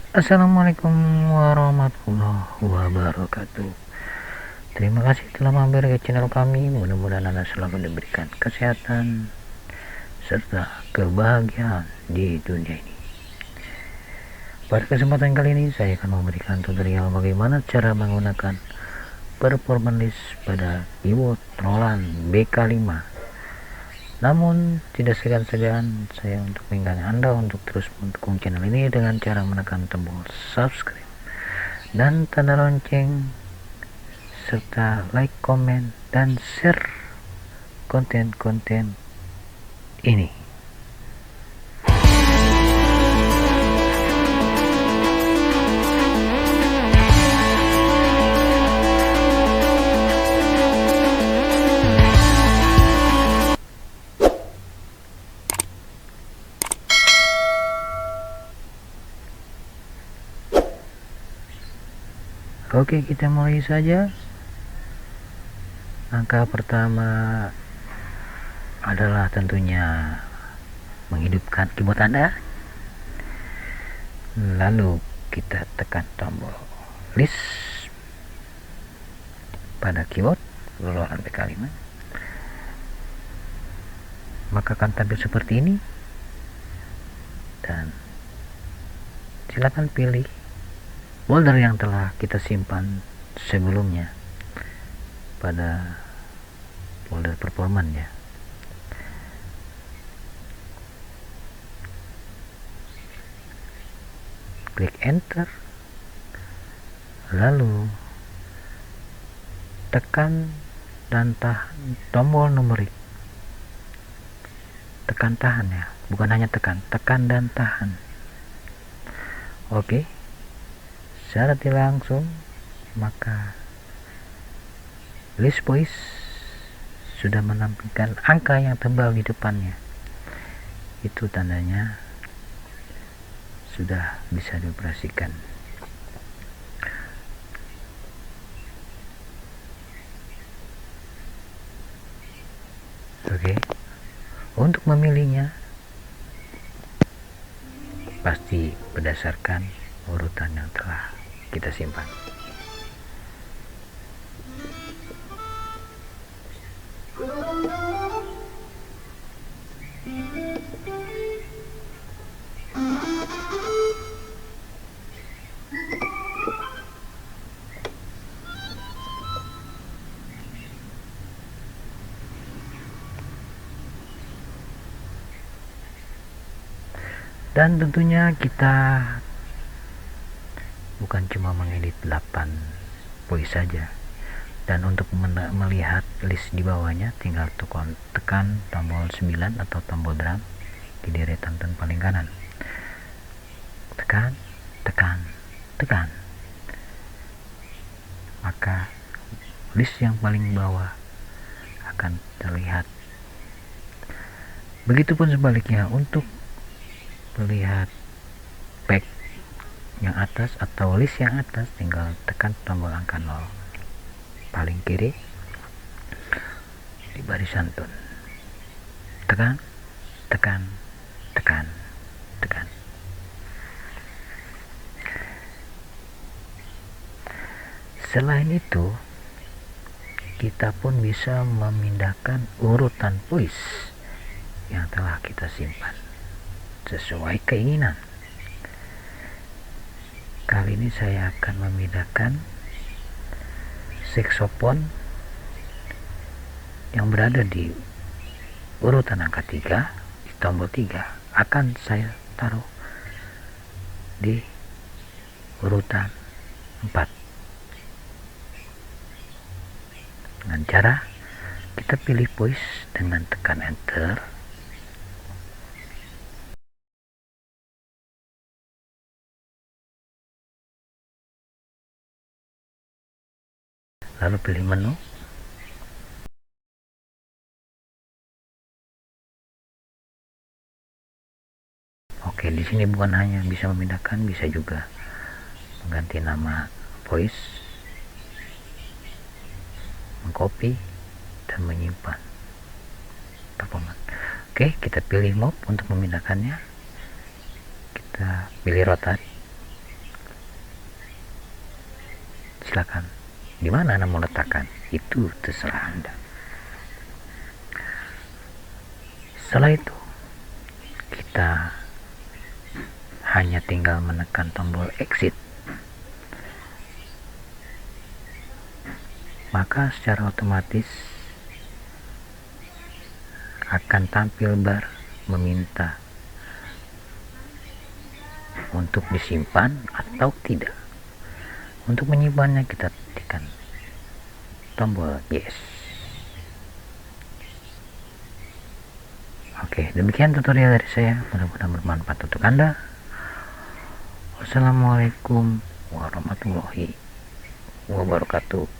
Assalamualaikum warahmatullahi wabarakatuh. Terima kasih telah mampir ke channel kami. Mudah-mudahan Anda selalu diberikan kesehatan serta kebahagiaan di dunia ini. Pada kesempatan kali ini saya akan memberikan tutorial bagaimana cara menggunakan performance list pada keyboard Roland BK5. Namun tidak segan-segan saya untuk mengingatkan Anda untuk terus mendukung channel ini dengan cara menekan tombol subscribe dan tanda lonceng, serta like, komen, dan share konten-konten ini. Oke, kita mulai saja. Langkah pertama adalah tentunya menghidupkan keyboard Anda. Lalu kita tekan tombol list pada keyboard Roland BK5. Maka akan tampil seperti ini. Dan silakan pilih folder yang telah kita simpan sebelumnya pada folder performance ya. Klik enter, lalu tekan dan tahan tombol numerik. Tekan tahan ya, bukan hanya tekan dan tahan. Oke, secara tidak langsung maka list voice sudah menampilkan angka yang tebal di depannya. Itu tandanya sudah bisa dioperasikan. Oke, untuk memilihnya pasti berdasarkan urutan yang telah kita simpan. Dan tentunya kita bukan cuma mengedit 8 voice saja. Dan untuk melihat list di bawahnya tinggal tekan tombol 9 atau tombol drum di deretan paling kanan. Tekan, maka list yang paling bawah akan terlihat. Begitupun sebaliknya, untuk melihat back yang atas atau list yang atas tinggal tekan tombol angka 0 paling kiri di barisan tone. Tekan. Selain itu, kita pun bisa memindahkan urutan voice yang telah kita simpan sesuai keinginan. Kali ini saya akan memindahkan saxophone yang berada di urutan angka 3 di tombol 3 akan saya taruh di urutan 4 dengan cara kita pilih voice dengan tekan enter, lalu pilih menu. Oke, di sini bukan hanya bisa memindahkan, bisa juga mengganti nama voice, mengcopy dan menyimpan performance. Oke, kita pilih move untuk memindahkannya. Kita pilih rotate, silakan. Di mana Anda mau letakkan, itu terserah Anda. Setelah itu, kita hanya tinggal menekan tombol exit. Maka secara otomatis akan tampil bar meminta untuk disimpan atau tidak. Untuk menyimpannya kita tekan tombol yes. Oke, demikian tutorial dari saya, mudah-mudahan bermanfaat untuk Anda. Wassalamualaikum warahmatullahi wabarakatuh.